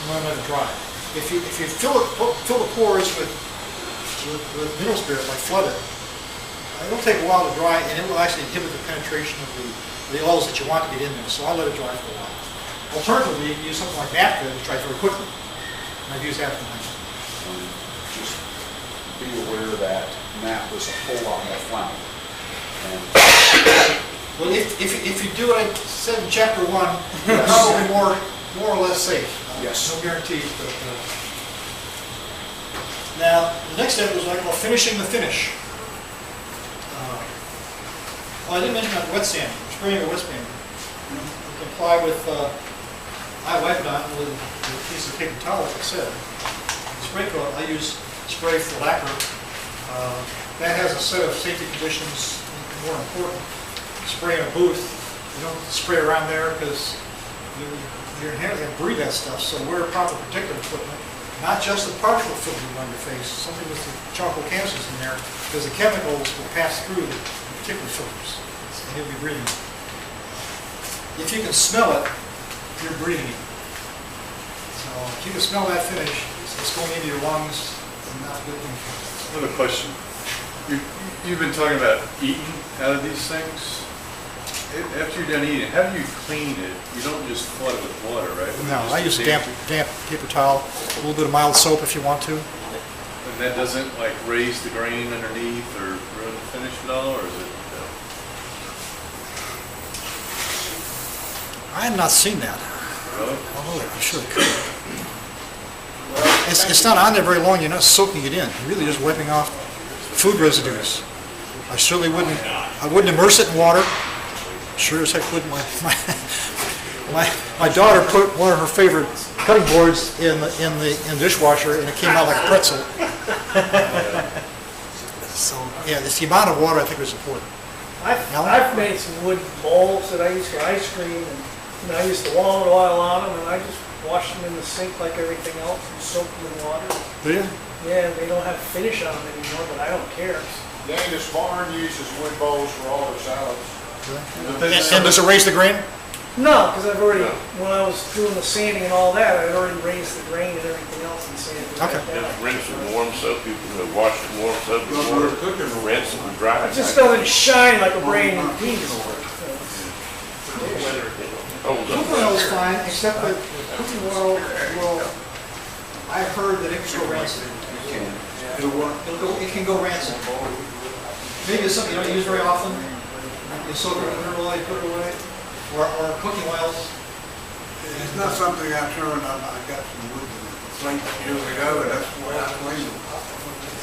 and then let it dry. If you fill the pores with mineral spirits, like flood it, it'll take a while to dry, and it will actually inhibit the penetration of the oils that you want to get in there. So I let it dry for a while. Alternatively, you can use something like naphtha to dry very quickly. And I've used that for mine. Just be aware that naphtha is a whole lot more flammable. And well, if you do what I said in chapter 1, probably more or less safe. Yes. No guarantees, but now the next step was what I call finishing the finish. Well, I didn't mention about wet sanding, spraying or wet sanding. You can apply with, I wipe it on with a piece of paper towel, like I said. Spray coat, I use spray for lacquer. That has a set of safety conditions, more important. Spray in a booth, you don't spray around there because you're inherently going to breathe that stuff, so wear proper protective equipment. Not just the particle filter on your face, something with the charcoal canisters in there, because the chemicals will pass through the particular filters, and you'll be breathing it. If you can smell it, you're breathing it. So if you can smell that finish, it's going into your lungs, and not a good thing for you. I have a question. You've been talking about eating out of these things. After you're done eating, how do you clean it? You don't just flood it with water, right? No, I use damp paper towel, a little bit of mild soap if you want to. And that doesn't like raise the grain underneath or ruin the finish at all, or is it? I have not seen that. Really? Oh, I'm sure it could. It's not on there very long. You're not soaking it in. You're really just wiping off food residues. I certainly wouldn't immerse it in water. Sure as heck wouldn't. My daughter put one of her favorite cutting boards in the dishwasher, and it came out like a pretzel. So yeah, it's the amount of water I think is important. I've made some wood bowls that I use for ice cream, and I use the walnut oil on them, and I just wash them in the sink like everything else and soak them in water. Do you? Yeah, they don't have finish on them anymore, but I don't care. Danish Barn uses wood bowls for all their salads. And does it raise the grain? No, because I've already, when I was doing the sanding and all that, I'd already raised the grain and everything else and sanded it. Okay. Just rinse in warm soap. You can wash it in warm soap and rinse it and dry It it. just doesn't shine like a brand new piece. Cooking oil is fine, except that cooking oil will, I've heard that it can go rancid. It can go rancid. Maybe it's something you don't use very often. You soak it in mineral oil, you put it away, or cooking oils. It's not something I turned on. I got some wood flint years ago, and that's the way I cleaned it.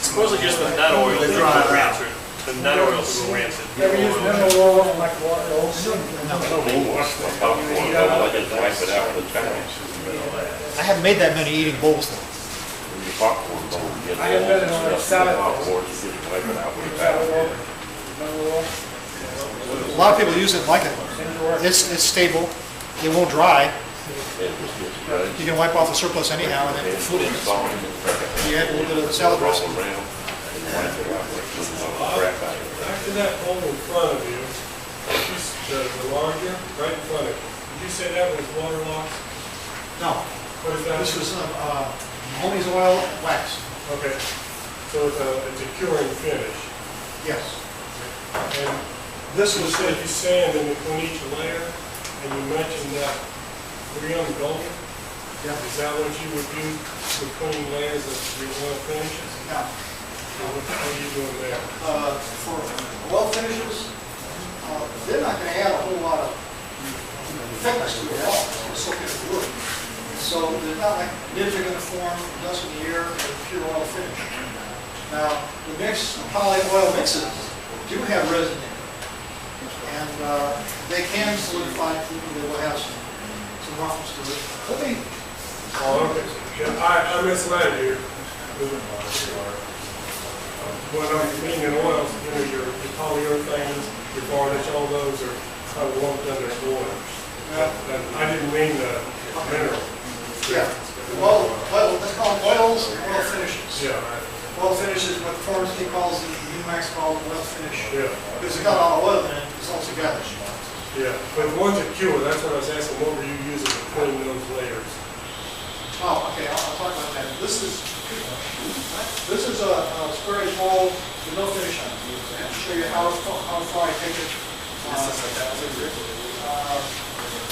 Supposedly just the nut oil will go rancid. The nut oil will go rancid. Ever use mineral oil like water oil? Wash the popcorn bowl. I just wipe it out with a towel. I haven't made that many eating bowls though. When your popcorn bowl, you get I have better than a salad. popcorn, you just wipe it out with a towel. A lot of people use it and like it. It's stable. It won't dry. It just gets good. You can wipe off the surplus anyhow and then put food in it. You add a little bit of salad Roll dressing. around and wipe it out with the crap out of it. Back to that hole in front of you, the larger, right in front of you. Did you say that was waterlogged? No, What is that? this was Mahoney's oil wax. Okay, so it's a curing finish. Yes. And This you was said you sand in between each layer, and you mentioned that Brion Golden. Yeah. Is that what you would do between layers of your oil finishes? Now, What are you doing there? for oil finishes, they're not going to add a whole lot of thickness to it at all. It's soak in the wood. So there's not like nibs are going to form, dust in the air, or pure oil finish. Now, the poly oil mixes do have resin in it. And they can solidify, they will have some roughness to it. Let me, Oh, okay. Yeah, I misled you. When I'm meaning oils, your polyurethanes, your varnish, all those are lumped under oil. And I didn't mean the mineral. yeah, well, let's call them oils and oil finishes. Yeah, Oil finishes, what Forrester calls the UMax called oil finish. yeah, Because it's got all oil in it, it's all together. yeah. But the ones that cure, that's what I was asking, what were you using between those layers? Oh, talk about that. This is a spray bowl with no finish on it. To show you how far I take it.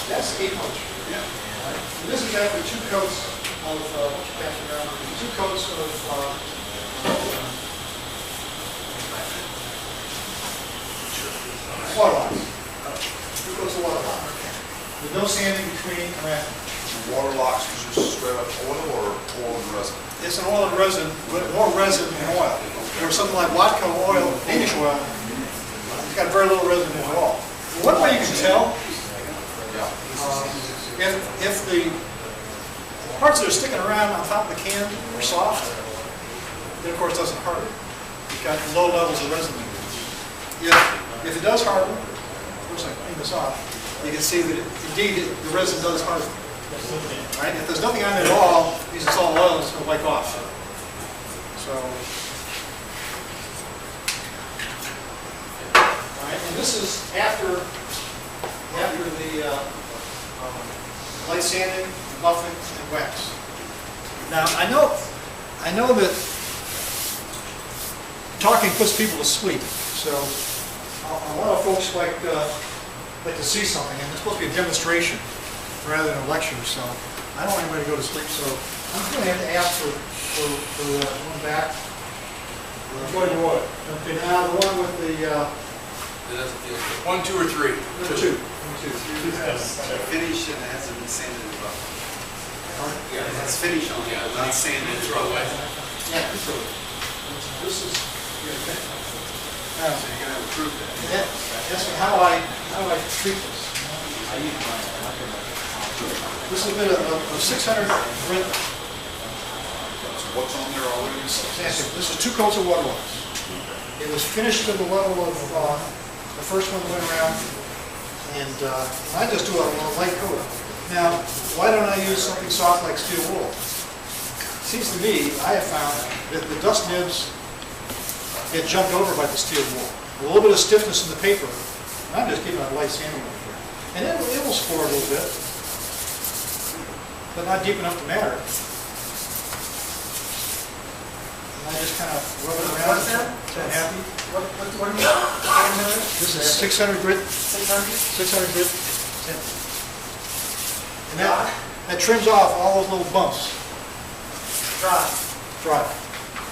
That's 8 punch. Yeah. And this is after 2 coats of, what you pass around, 2 coats of, water locks. 2 coats of water locks. With no sanding between or after. Water locks is just straight up oil or oil and resin? It's an oil and resin, but more resin than oil. Or something like Watco oil, Danish oil, it's got very little resin in it at all. One way you can tell, if the parts that are sticking around on top of the can are soft, then of course it doesn't harden. You've got low levels of resin in it. If it does harden, of course I clean this off, you can see that indeed the resin does harden. Right? If there's nothing on it at all, because it's all oil, it's going to wipe off. So, all right, and this is after the light sanding, buffing, and wax. Now I know that talking puts people to sleep. So a lot of folks like to see something, and it's supposed to be a demonstration rather than a lecture, so I don't want anybody to go to sleep, so I'm going to have to ask for one back. Which one do you want? Okay, now the one with the, 1, 2, or 3? number 2. Finish and it hasn't been sanded as well. Yeah, it has finish on it, but not sanded. Yeah, this is, So you're gonna improve that. that's how I treat this. This is a bit of 600 grit. What's on there already? This is 2 coats of water locks. It was finished to the level of the first one that went around, and I just do a light coat. Now, why don't I use something soft like steel wool? It seems to me, I have found that the dust nibs get jumped over by the steel wool. A little bit of stiffness in the paper, and I'm just giving it a light sanding over here. And it will score a little bit, but not deep enough to matter. And I just kind of rub it around until I'm happy. What do you got? This is 600 grit. 600 grit. And that trims off all those little bumps. Dry.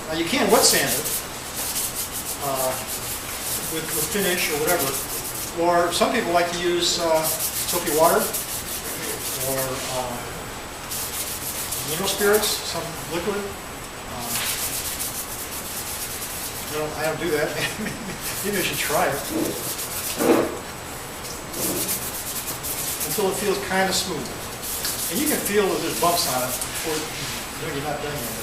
Now you can wet sand it with finish or whatever. Or some people like to use soapy water or mineral spirits, some liquid. I don't do that. Maybe I should try it. Until it feels kind of smooth. And you can feel that there's bumps on it before you're not done yet.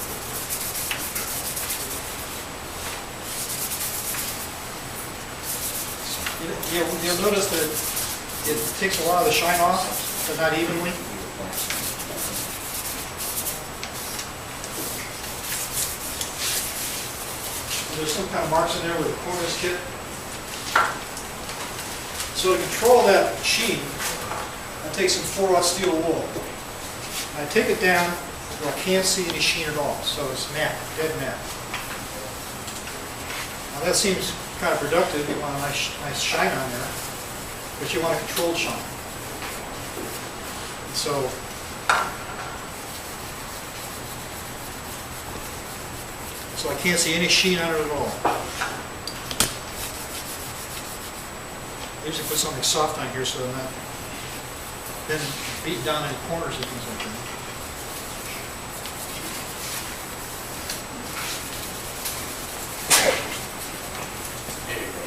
You'll notice that it takes a lot of the shine off, but not evenly. There's some kind of marks in there where the corners hit. So to control that sheen, I take some 4/0 steel wool. And I take it down where I can't see any sheen at all. So it's matte, dead matte. Now that seems kind of productive. You want a nice shine on there, but you want a controlled shine. And so I can't see any sheen on it at all. I usually put something soft on here so I'm not then beaten down in corners and things like that.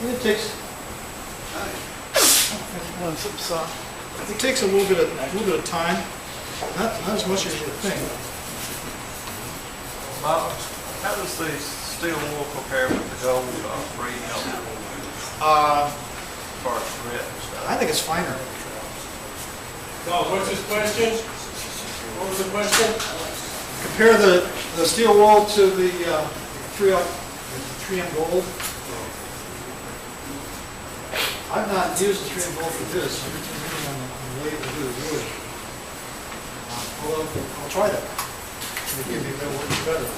And it takes a little bit of time, not as much as you would think. Bob, how does the steel wool compare with the gold free as far as grit and stuff? I think it's finer. Bob, what's his question? What was the question? Compare the steel wool to the 3M gold. I've not used the 3M gold for this. I'm reading on the way to do the wood. I'll try that. They give me that works better.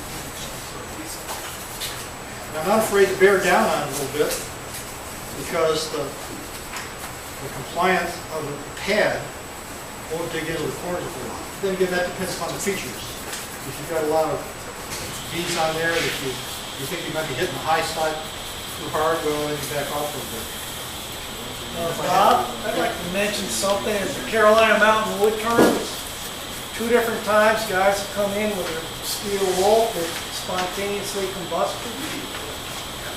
And I'm not afraid to bear down on it a little bit because the compliant of the pad won't dig into the corners of it. Then again, that depends upon the features. If you've got a lot of beads on there that you think you might be hitting the high side too hard, well, then you back off a little bit. Bob, I'd like to mention something. At the Carolina Mountain Woodturners, 2 different times guys have come in with a steel wool that spontaneously combusted.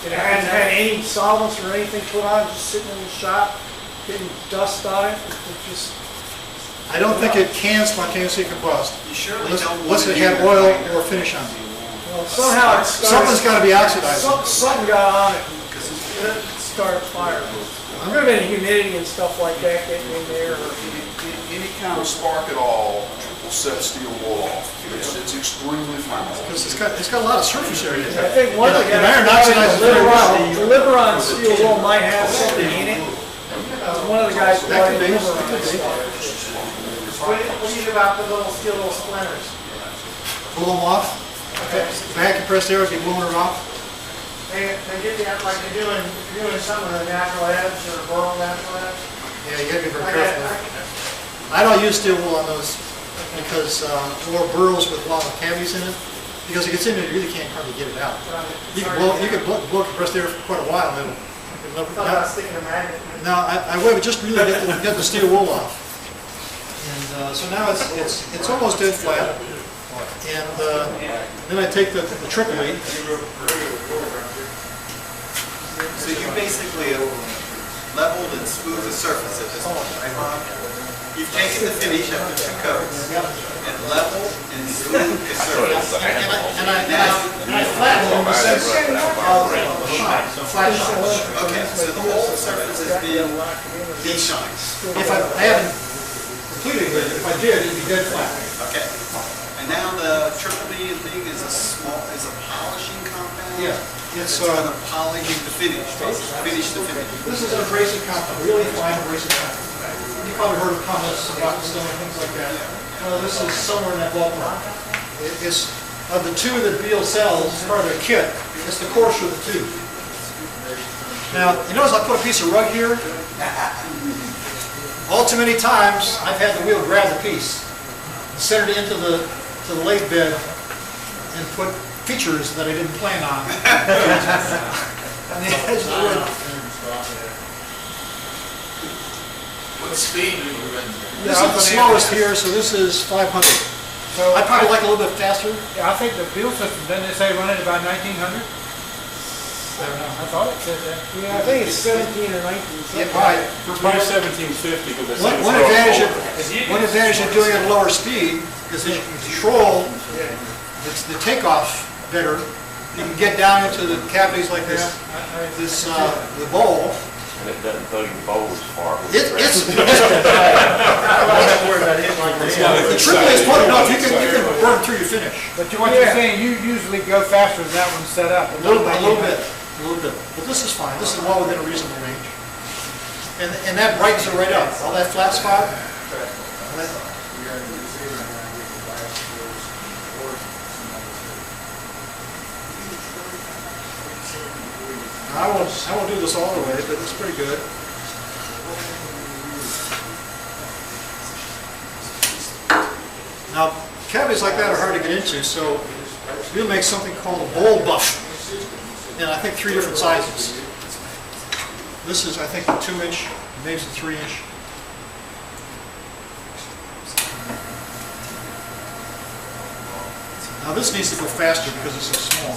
It hadn't had any solvents or anything put on, just sitting in the shop, getting dust on it. It just, I don't think it can spontaneously combust You surely unless don't unless want it to had do oil that. or finish on it. well, somehow it started. Something's got to be oxidized. Something got on it, and it started fire. Could have been humidity and stuff like that getting in there. Any kind of spark at all will set steel wool off. It's extremely flammable. Because it's got a lot of surface area. I think one of the And guys, iron oxidizes very well. the Liberon steel wool might have something in it. One of the guys That could brought in be. Liberon stuff. What do you do about the little steel little splinters? Blow them off. Bag compressed air would be blowing it off. They get that like they're doing some of the natural edge or burl natural edge. Yeah, you got to be very careful. I don't use steel wool on those because or burls with a lot of cavities in it. Because it gets in there, you really can't hardly get it out. You can blow compressed air for quite a while. And it'll Sticking a magnet. now I would just really get the steel wool off. And so now it's almost dead flat. And then I take the tripoli. So you basically have leveled and smoothed the surface at this point, right, Bob? You've taken the finish after 2 coats and leveled and smoothed the surface. And I flatten it in the sense of shine, flat shine. Okay, so the whole surface has been de-shined. If I haven't completed it, if I did, it'd be dead flat. Okay. And now the triple D thing is a polishing compound? Yeah, it's It's going to polish the finish, basically, finish the finish. this is an abrasive compound, really fine abrasive compound. You probably heard of comments about stone and things like that. This is somewhere in that ballpark. It's of the 2 that Beal sells as part of their kit. It's the coarser of the 2. Now, you notice I put a piece of rug here. All too many times I've had the wheel grab the piece, centered it into the lathe bed, and put features that I didn't plan on. On the edge of the wood. What speed do you run? This is the slowest here, so this is 500. So I'd probably like a little bit faster. Yeah, I think the Beal system, doesn't it say run it about 1900? I thought it said that. Yeah, I think it's 17 or 19. Yeah, all right. Probably 1750 because One advantage of doing it at a lower speed is that you can control the takeoff better. You can get down into the cavities like this, the bowl. And it doesn't throw your bowls far. The triple is put enough, you can burn through your finish. But what you're saying, you usually go faster than that one's set up. A little bit. But this is fine. This is well within a reasonable range. And that brightens it right up. All that flat spot. I won't do this all the way, but it's pretty good. Now, cavities like that are hard to get into, so we'll make something called a bowl buff. And I think 3 different sizes. This is, I think, a 2-inch, maybe a 3-inch. Now this needs to go faster because it's so small.